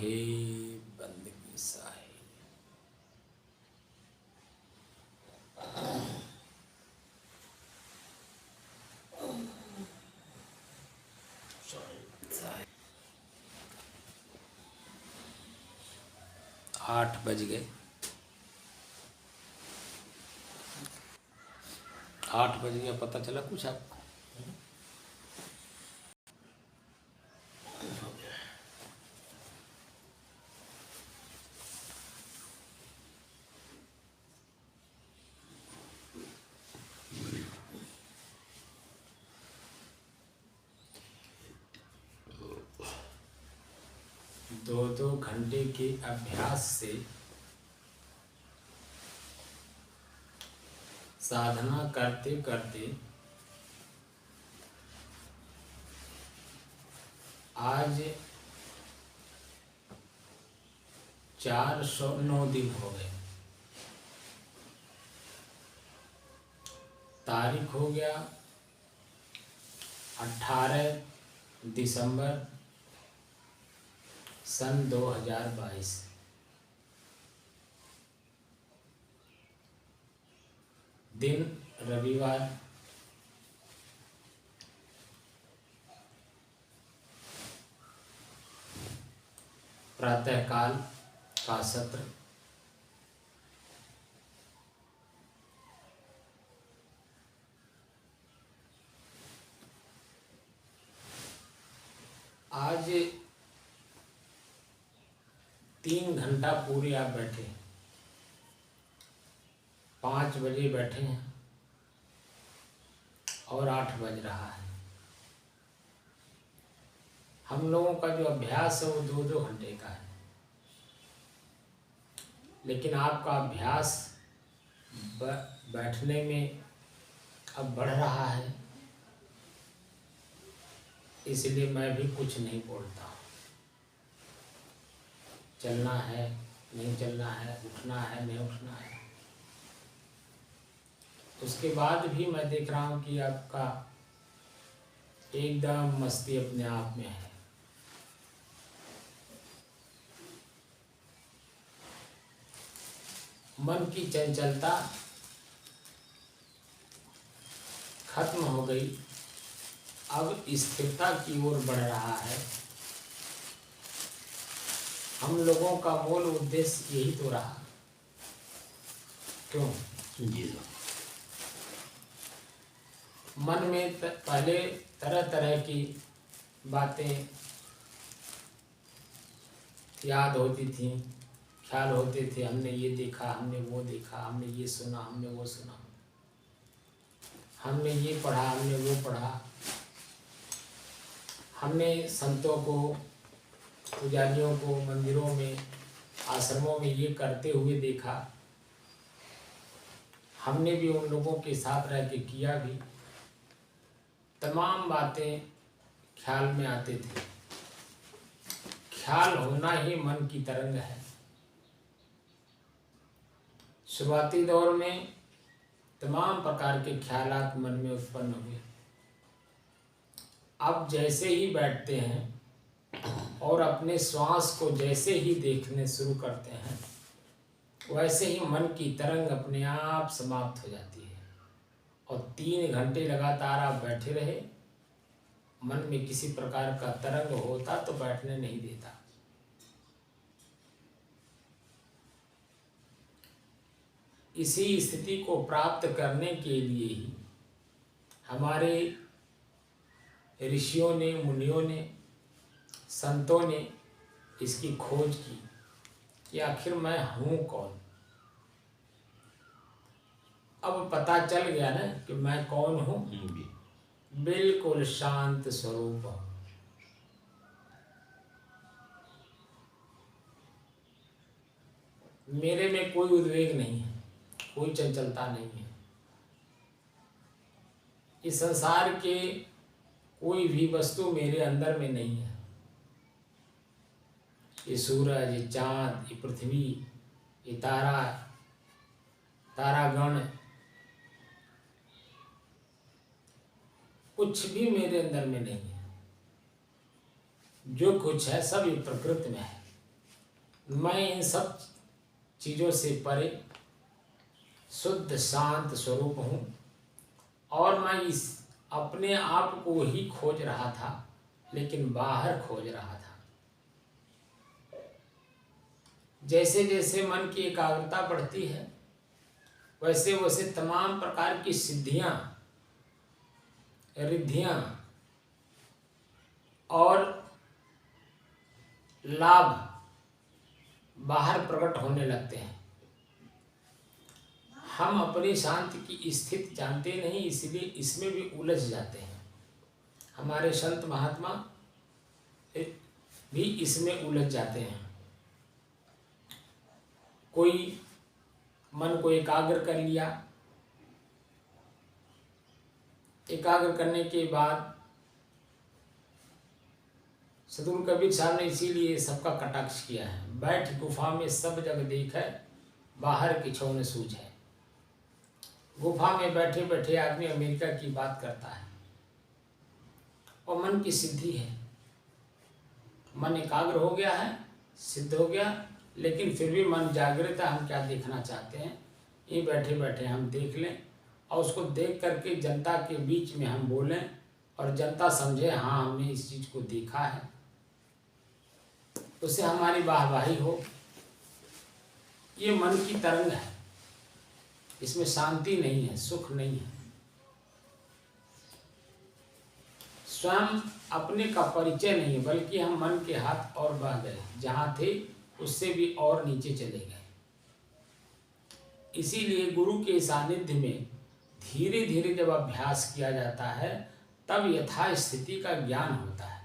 साहेब, बंदगी साहेब। साहेब 8 बज गए। 8 बज गया, पता चला कुछ आपको? दो घंटे के अभ्यास से साधना करते करते आज 409 दिन हो गए। तारीख हो गया 18 दिसंबर सन 2022। दिन रविवार। प्रातःकाल का सत्र। आज 3 घंटा पूरे आप बैठे। 5 बजे बैठे हैं और 8 बज रहा है। हम लोगों का जो अभ्यास है वो 2-2 घंटे का है, लेकिन आपका अभ्यास बैठने में अब बढ़ रहा है, इसलिए मैं भी कुछ नहीं बोलता। चलना है नहीं चलना है, उठना है नहीं उठना है। उसके बाद भी मैं देख रहा हूँ कि आपका एकदम मस्ती अपने आप में है। मन की चंचलता खत्म हो गई, अब स्थिरता की ओर बढ़ रहा है। हम लोगों का मूल उद्देश्य यही तो रहा। क्यों जी? मन में पहले तरह तरह की बातें याद होती थी, ख्याल होते थे। हमने ये देखा, हमने वो देखा, हमने ये सुना, हमने वो सुना, हमने ये पढ़ा, हमने वो पढ़ा, हमने संतों को, पुजारियों को मंदिरों में, आश्रमों में ये करते हुए देखा। हमने भी उन लोगों के साथ रह के किया भी। तमाम बातें ख्याल में आते थे। ख्याल होना ही मन की तरंग है। शुरुआती दौर में तमाम प्रकार के ख्यालात मन में उत्पन्न हुए। अब जैसे ही बैठते हैं और अपने श्वास को जैसे ही देखने शुरू करते हैं, वैसे ही मन की तरंग अपने आप समाप्त हो जाती है। और 3 घंटे लगातार आप बैठे रहे, मन में किसी प्रकार का तरंग होता तो बैठने नहीं देता। इसी स्थिति को प्राप्त करने के लिए ही हमारे ऋषियों ने, मुनियों ने, संतों ने इसकी खोज की कि आखिर मैं हूँ कौन। अब पता चल गया ना कि मैं कौन हूँ। बिल्कुल शांत स्वरूप हूँ। मेरे में कोई उद्वेग नहीं है, कोई चंचलता नहीं है। इस संसार के कोई भी वस्तु मेरे अंदर में नहीं है। ये सूरज, ये चाँद, ये पृथ्वी, ये तारागण, कुछ भी मेरे अंदर में नहीं है। जो कुछ है सब ये प्रकृति में है। मैं इन सब चीज़ों से परे शुद्ध शांत स्वरूप हूँ और मैं इस अपने आप को ही खोज रहा था, लेकिन बाहर खोज रहा था। जैसे जैसे मन की एकाग्रता बढ़ती है, वैसे वैसे तमाम प्रकार की सिद्धियाँ, रिद्धियाँ और लाभ बाहर प्रकट होने लगते हैं। हम अपनी शांति की स्थिति जानते नहीं, इसलिए इसमें भी उलझ जाते हैं। हमारे संत महात्मा भी इसमें उलझ जाते हैं। कोई मन को एकाग्र कर लिया, एकाग्र करने के बाद सद्गुरु कबीर साहब ने इसीलिए सबका कटाक्ष किया है, बैठ गुफा में सब जग देख है, बाहर किछो न सूझ है। गुफा में बैठे बैठे आदमी अमेरिका की बात करता है और मन की सिद्धि है, मन एकाग्र हो गया है, सिद्ध हो गया, लेकिन फिर भी मन जागृत है। हम क्या देखना चाहते हैं, ये बैठे बैठे हम देख लें और उसको देख करके जनता के बीच में हम बोलें और जनता समझे हाँ हमने इस चीज़ को देखा है, उससे हमारी वाहवाही हो। ये मन की तरंग है, इसमें शांति नहीं है, सुख नहीं है। स्वयं अपने का परिचय नहीं है, बल्कि हम मन के हाथ और बह गए, जहाँ थे उससे भी और नीचे चले गए। इसीलिए गुरु के सानिध्य में धीरे धीरे जब अभ्यास किया जाता है, तब यथा स्थिति का ज्ञान होता है।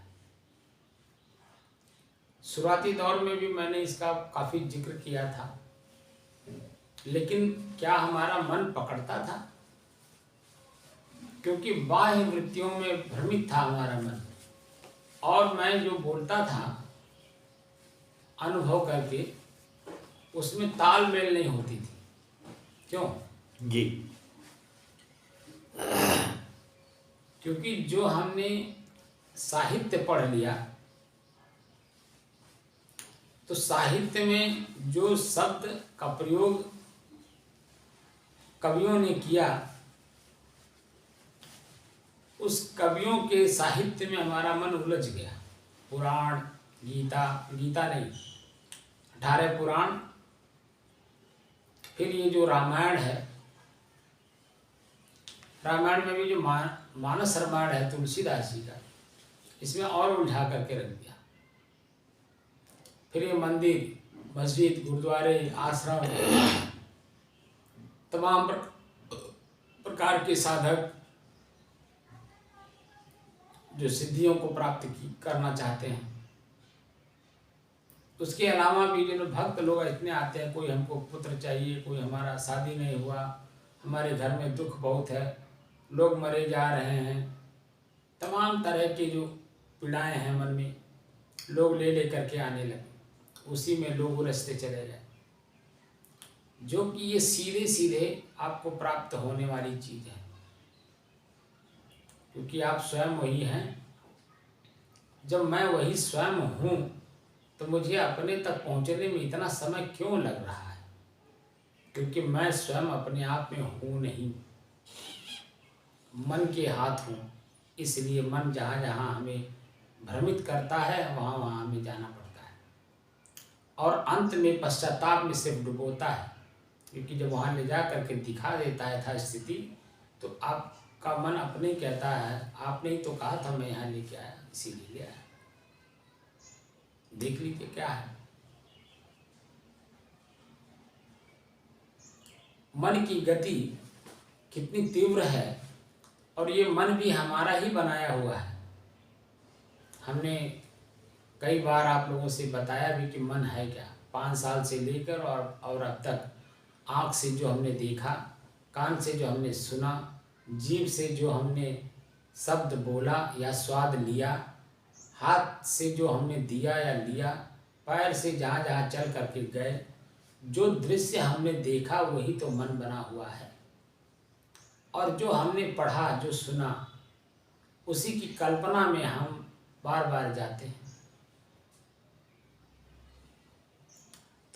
शुरुआती दौर में भी मैंने इसका काफ़ी जिक्र किया था, लेकिन क्या हमारा मन पकड़ता था? क्योंकि बाह्य वृत्तियों में भ्रमित था हमारा मन, और मैं जो बोलता था अनुभव करके, उसमें तालमेल नहीं होती थी। क्यों जी? क्योंकि जो हमने साहित्य पढ़ लिया, तो साहित्य में जो शब्द का प्रयोग कवियों ने किया, उस कवियों के साहित्य में हमारा मन उलझ गया। पुराण, गीता, गीता नहीं, 18 पुराण, फिर ये जो रामायण है, रामायण में भी जो मानस रामायण है तुलसीदास जी का, इसमें और उलझा करके रख दिया। फिर ये मंदिर, मस्जिद, गुरुद्वारे, आश्रम, तमाम प्रकार के साधक जो सिद्धियों को प्राप्त करना चाहते हैं, उसके अलावा भी जो भक्त लोग इतने आते हैं, कोई हमको पुत्र चाहिए, कोई हमारा शादी नहीं हुआ, हमारे घर में दुख बहुत है, लोग मरे जा रहे हैं, तमाम तरह की जो पीड़ाएं हैं मन में, लोग ले ले करके आने लगे, उसी में लोग उलझते चले गए। जो कि ये सीधे सीधे आपको प्राप्त होने वाली चीज़ है, क्योंकि आप स्वयं वही हैं। जब मैं वही स्वयं हूँ, तो मुझे अपने तक पहुँचने में इतना समय क्यों लग रहा है? क्योंकि मैं स्वयं अपने आप में हूँ नहीं, मन के हाथ हूँ। इसलिए मन जहाँ जहाँ हमें भ्रमित करता है, वहाँ वहाँ हमें जाना पड़ता है, और अंत में पश्चाताप में सिर्फ डुबोता है। क्योंकि जब वहाँ ले जा करके दिखा देता है था स्थिति, तो आपका मन अपने कहता है, आपने ही तो कहा था मैं यहाँ लेके आया, इसीलिए ले आया, देख लीजिए क्या है। मन की गति कितनी तीव्र है, और ये मन भी हमारा ही बनाया हुआ है। हमने कई बार आप लोगों से बताया भी कि मन है क्या। 5 साल से लेकर और अब तक आँख से जो हमने देखा, कान से जो हमने सुना, जीभ से जो हमने शब्द बोला या स्वाद लिया, हाथ से जो हमने दिया या लिया, पैर से जहाँ जहाँ चल करके गए, जो दृश्य हमने देखा वही तो मन बना हुआ है। और जो हमने पढ़ा, जो सुना, उसी की कल्पना में हम बार बार जाते हैं।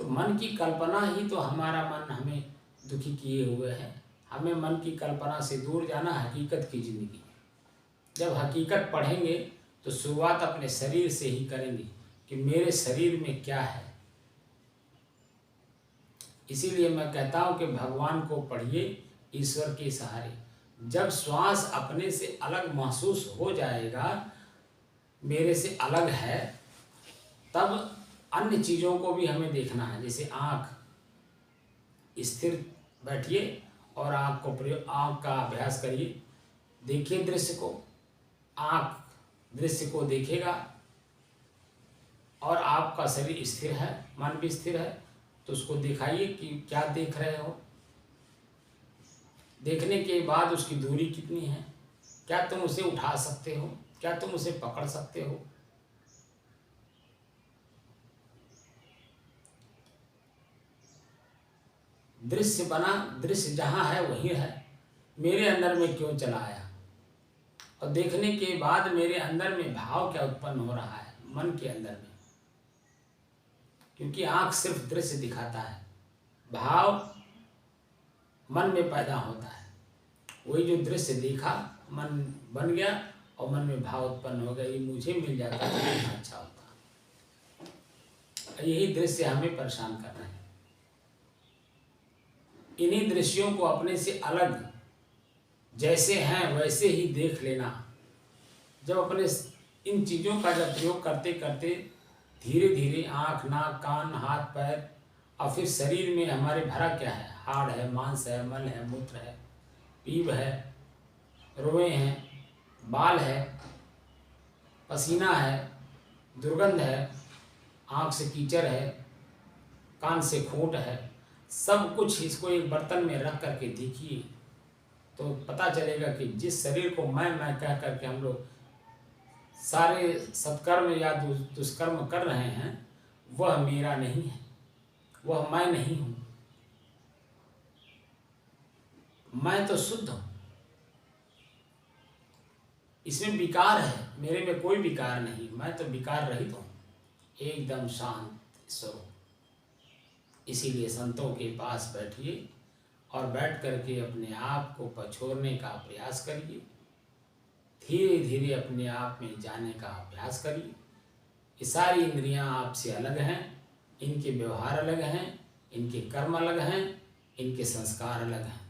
तो मन की कल्पना ही तो हमारा मन हमें दुखी किए हुए है। हमें मन की कल्पना से दूर जाना, हकीकत की ज़िंदगी। जब हकीकत पढ़ेंगे तो शुरुआत अपने शरीर से ही करेंगे कि मेरे शरीर में क्या है। इसीलिए मैं कहता हूँ कि भगवान को पढ़िए ईश्वर के सहारे। जब श्वास अपने से अलग महसूस हो जाएगा, मेरे से अलग है, तब अन्य चीज़ों को भी हमें देखना है। जैसे आँख, स्थिर बैठिए और आँख का अभ्यास करिए। देखिए दृश्य को, आँख दृश्य को देखेगा और आपका शरीर स्थिर है, मन भी स्थिर है, तो उसको दिखाइए कि क्या देख रहे हो। देखने के बाद उसकी दूरी कितनी है, क्या तुम उसे उठा सकते हो, क्या तुम उसे पकड़ सकते हो। दृश्य बना, दृश्य जहाँ है वही है, मेरे अंदर में क्यों चला आया। और देखने के बाद मेरे अंदर में भाव क्या उत्पन्न हो रहा है, मन के अंदर में। क्योंकि आँख सिर्फ दृश्य दिखाता है, भाव मन में पैदा होता है। वही जो दृश्य देखा, मन बन गया और मन में भाव उत्पन्न हो गया, ये मुझे मिल जाता तो कितना अच्छा होता। यही दृश्य हमें परेशान कर रहे हैं। इन्हीं दृश्यों को अपने से अलग, जैसे हैं वैसे ही देख लेना। जब अपने इन चीज़ों का जब प्रयोग करते करते धीरे धीरे आँख, नाक, कान, हाथ, पैर और फिर शरीर में हमारे भरा क्या है, हाड़ है, मांस है, मल है, मूत्र है, पीप है, रोए हैं, बाल है, पसीना है, दुर्गंध है, आँख से कीचड़ है, कान से खोट है, सब कुछ इसको एक बर्तन में रख करके देखिए तो पता चलेगा कि जिस शरीर को मैं कह करके हम लोग सारे सत्कर्म या दुष्कर्म कर रहे हैं, वह मेरा नहीं है, वह मैं नहीं हूँ। मैं तो शुद्ध हूँ, इसमें विकार है, मेरे में कोई विकार नहीं, मैं तो विकार रहित हूँ, एकदम शांत स्वरूप। इसीलिए संतों के पास बैठिए और बैठ करके अपने आप को पछोड़ने का प्रयास करिए। धीरे धीरे अपने आप में जाने का अभ्यास करिए। ये सारी इंद्रियां आपसे अलग हैं, इनके व्यवहार अलग हैं, इनके कर्म अलग हैं, इनके संस्कार अलग हैं,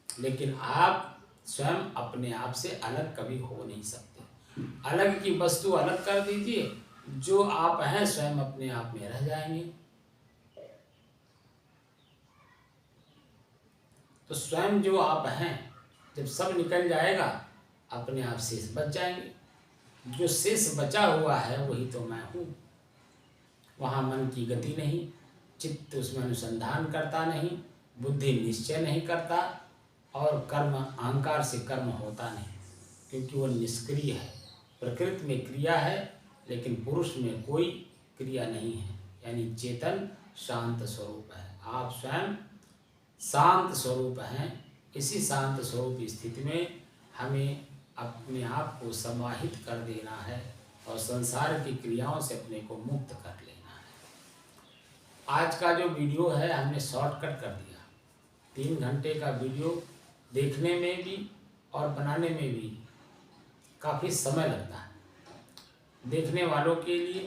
लेकिन आप स्वयं अपने आप से अलग कभी हो नहीं सकते। अलग की वस्तु अलग कर दीजिए, जो आप हैं स्वयं अपने आप में रह जाएंगे। तो स्वयं जो आप हैं, जब सब निकल जाएगा अपने आप शेष बच जाएंगे। जो शेष बचा हुआ है वही तो मैं हूँ। वहाँ मन की गति नहीं, चित्त उसमें अनुसंधान करता नहीं, बुद्धि निश्चय नहीं करता और कर्म, अहंकार से कर्म होता नहीं, क्योंकि वो निष्क्रिय है। प्रकृति में क्रिया है लेकिन पुरुष में कोई क्रिया नहीं है, यानी चेतन शांत स्वरूप है। आप स्वयं शांत स्वरूप हैं। इसी शांत स्वरूप स्थिति में हमें अपने आप को समाहित कर देना है और संसार की क्रियाओं से अपने को मुक्त कर लेना है। आज का जो वीडियो है हमने शॉर्टकट कर दिया। 3 घंटे का वीडियो देखने में भी और बनाने में भी काफ़ी समय लगता है देखने वालों के लिए,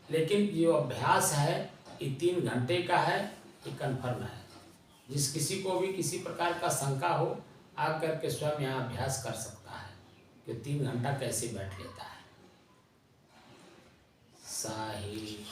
लेकिन जो अभ्यास है ये 3 घंटे का है, ये कन्फर्म है। जिस किसी को भी किसी प्रकार का शंका हो, आकर के स्वयं यहाँ अभ्यास कर सकता है कि 3 घंटा कैसे बैठ लेता है। साहिब।